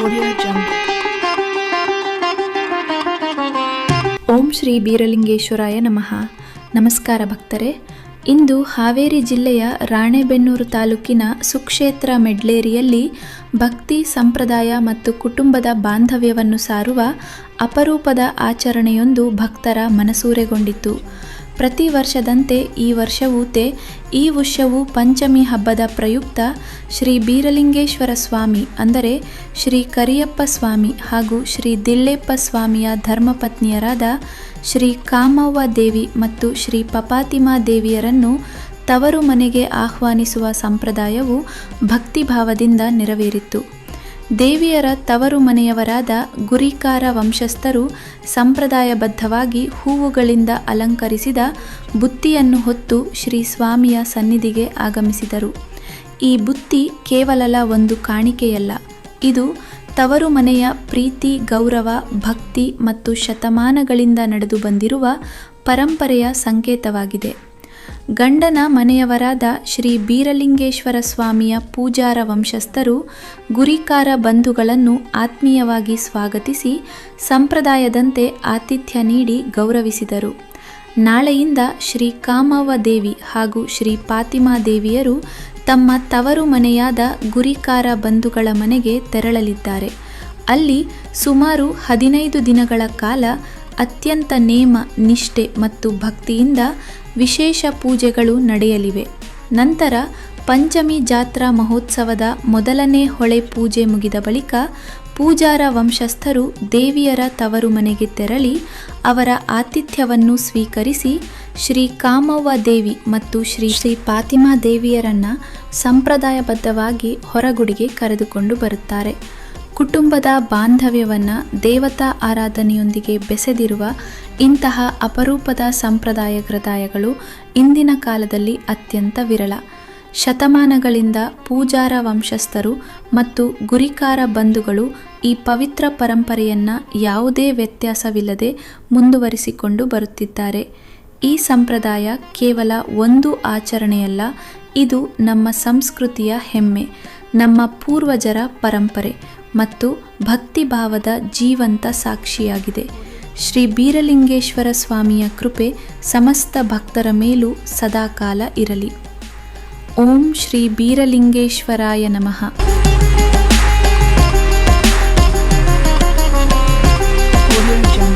Audio Jungle. ಓಂ ಶ್ರೀ ಬೀರಲಿಂಗೇಶ್ವರಾಯ ನಮಃ. ನಮಸ್ಕಾರ ಭಕ್ತರೇ. ಇಂದು ಹಾವೇರಿ ಜಿಲ್ಲೆಯ ರಾಣೆಬೆನ್ನೂರು ತಾಲೂಕಿನ ಸುಕ್ಷೇತ್ರ ಮೆಡ್ಲೇರಿಯಲ್ಲಿ ಭಕ್ತಿ ಸಂಪ್ರದಾಯ ಮತ್ತು ಕುಟುಂಬದ ಬಾಂಧವ್ಯವನ್ನು ಸಾರುವ ಅಪರೂಪದ ಆಚರಣೆಯೊಂದು ಭಕ್ತರ ಮನಸೂರೆಗೊಂಡಿತು. ಪ್ರತಿ ವರ್ಷದಂತೆ ಈ ವರ್ಷವೂ ಪಂಚಮಿ ಹಬ್ಬದ ಪ್ರಯುಕ್ತ ಶ್ರೀ ಬೀರಲಿಂಗೇಶ್ವರ ಸ್ವಾಮಿ ಅಂದರೆ ಶ್ರೀ ಕರಿಯಪ್ಪ ಸ್ವಾಮಿ ಹಾಗೂ ಶ್ರೀ ದಿಳ್ಳೆಪ್ಪ ಸ್ವಾಮಿಯ ಧರ್ಮಪತ್ನಿಯರಾದ ಶ್ರೀ ಕಾಮವ್ವ ದೇವಿ ಮತ್ತು ಶ್ರೀ ಪಪಾತಿಮಾ ದೇವಿಯರನ್ನು ತವರು ಮನೆಗೆ ಆಹ್ವಾನಿಸುವ ಸಂಪ್ರದಾಯವು ಭಕ್ತಿಭಾವದಿಂದ ನೆರವೇರಿತು. ದೇವಿಯರ ತವರು ಮನೆಯವರಾದ ಗುರಿಕಾರ ವಂಶಸ್ಥರು ಸಂಪ್ರದಾಯಬದ್ಧವಾಗಿ ಹೂವುಗಳಿಂದ ಅಲಂಕರಿಸಿದ ಬುತ್ತಿಯನ್ನು ಹೊತ್ತು ಶ್ರೀ ಸ್ವಾಮಿಯ ಸನ್ನಿಧಿಗೆ ಆಗಮಿಸಿದರು. ಈ ಬುತ್ತಿ ಕೇವಲ ಒಂದು ಕಾಣಿಕೆಯಲ್ಲ, ಇದು ತವರು ಮನೆಯ ಪ್ರೀತಿ, ಗೌರವ, ಭಕ್ತಿ ಮತ್ತು ಶತಮಾನಗಳಿಂದ ನಡೆದು ಬಂದಿರುವ ಪರಂಪರೆಯ ಸಂಕೇತವಾಗಿದೆ. ಗಂಡನ ಮನೆಯವರಾದ ಶ್ರೀ ಬೀರಲಿಂಗೇಶ್ವರ ಸ್ವಾಮಿಯ ಪೂಜಾರ ವಂಶಸ್ಥರು ಗುರಿಕಾರ ಬಂಧುಗಳನ್ನು ಆತ್ಮೀಯವಾಗಿ ಸ್ವಾಗತಿಸಿ ಸಂಪ್ರದಾಯದಂತೆ ಆತಿಥ್ಯ ನೀಡಿ ಗೌರವಿಸಿದರು. ನಾಳೆಯಿಂದ ಶ್ರೀ ಕಾಮವ್ವ ದೇವಿ ಹಾಗೂ ಶ್ರೀ ಪಾತಿಮಾ ದೇವಿಯರು ತಮ್ಮ ತವರು ಮನೆಯಾದ ಗುರಿಕಾರ ಬಂಧುಗಳ ಮನೆಗೆ ತೆರಳಲಿದ್ದಾರೆ. ಅಲ್ಲಿ ಸುಮಾರು 15 ದಿನಗಳ ಕಾಲ ಅತ್ಯಂತ ನೇಮ, ನಿಷ್ಠೆ ಮತ್ತು ಭಕ್ತಿಯಿಂದ ವಿಶೇಷ ಪೂಜೆಗಳು ನಡೆಯಲಿವೆ. ನಂತರ ಪಂಚಮಿ ಜಾತ್ರಾ ಮಹೋತ್ಸವದ ಮೊದಲನೇ ಹೊಳೆ ಪೂಜೆ ಮುಗಿದ ಬಳಿಕ ಪೂಜಾರ ವಂಶಸ್ಥರು ದೇವಿಯರ ತವರು ಮನೆಗೆ ತೆರಳಿ ಅವರ ಆತಿಥ್ಯವನ್ನು ಸ್ವೀಕರಿಸಿ ಶ್ರೀ ಕಾಮವ್ವ ದೇವಿ ಮತ್ತು ಶ್ರೀ ಪಾತಿಮಾ ದೇವಿಯರನ್ನು ಸಂಪ್ರದಾಯಬದ್ಧವಾಗಿ ಹೊರಗುಡಿಗೆ ಕರೆದುಕೊಂಡು ಬರುತ್ತಾರೆ. ಕುಟುಂಬದ ಬಾಂಧವ್ಯವನ್ನು ದೇವತಾ ಆರಾಧನೆಯೊಂದಿಗೆ ಬೆಸೆದಿರುವ ಇಂತಹ ಅಪರೂಪದ ಸಂಪ್ರದಾಯಗಳು ಇಂದಿನ ಕಾಲದಲ್ಲಿ ಅತ್ಯಂತ ವಿರಳ. ಶತಮಾನಗಳಿಂದ ಪೂಜಾರ ವಂಶಸ್ಥರು ಮತ್ತು ಗುರಿಕಾರ ಬಂಧುಗಳು ಈ ಪವಿತ್ರ ಪರಂಪರೆಯನ್ನು ಯಾವುದೇ ವ್ಯತ್ಯಾಸವಿಲ್ಲದೆ ಮುಂದುವರಿಸಿಕೊಂಡು ಬರುತ್ತಿದ್ದಾರೆ. ಈ ಸಂಪ್ರದಾಯ ಕೇವಲ ಒಂದು ಆಚರಣೆಯಲ್ಲ, ಇದು ನಮ್ಮ ಸಂಸ್ಕೃತಿಯ ಹೆಮ್ಮೆ, ನಮ್ಮ ಪೂರ್ವಜರ ಪರಂಪರೆ ಮತ್ತು ಭಕ್ತಿಭಾವದ ಜೀವಂತ ಸಾಕ್ಷಿಯಾಗಿದೆ. ಶ್ರೀ ಬೀರಲಿಂಗೇಶ್ವರ ಸ್ವಾಮಿಯ ಕೃಪೆ ಸಮಸ್ತ ಭಕ್ತರ ಮೇಲೂ ಸದಾಕಾಲ ಇರಲಿ. ಓಂ ಶ್ರೀ ಬೀರಲಿಂಗೇಶ್ವರಾಯ ನಮಃ. Audio Jungle.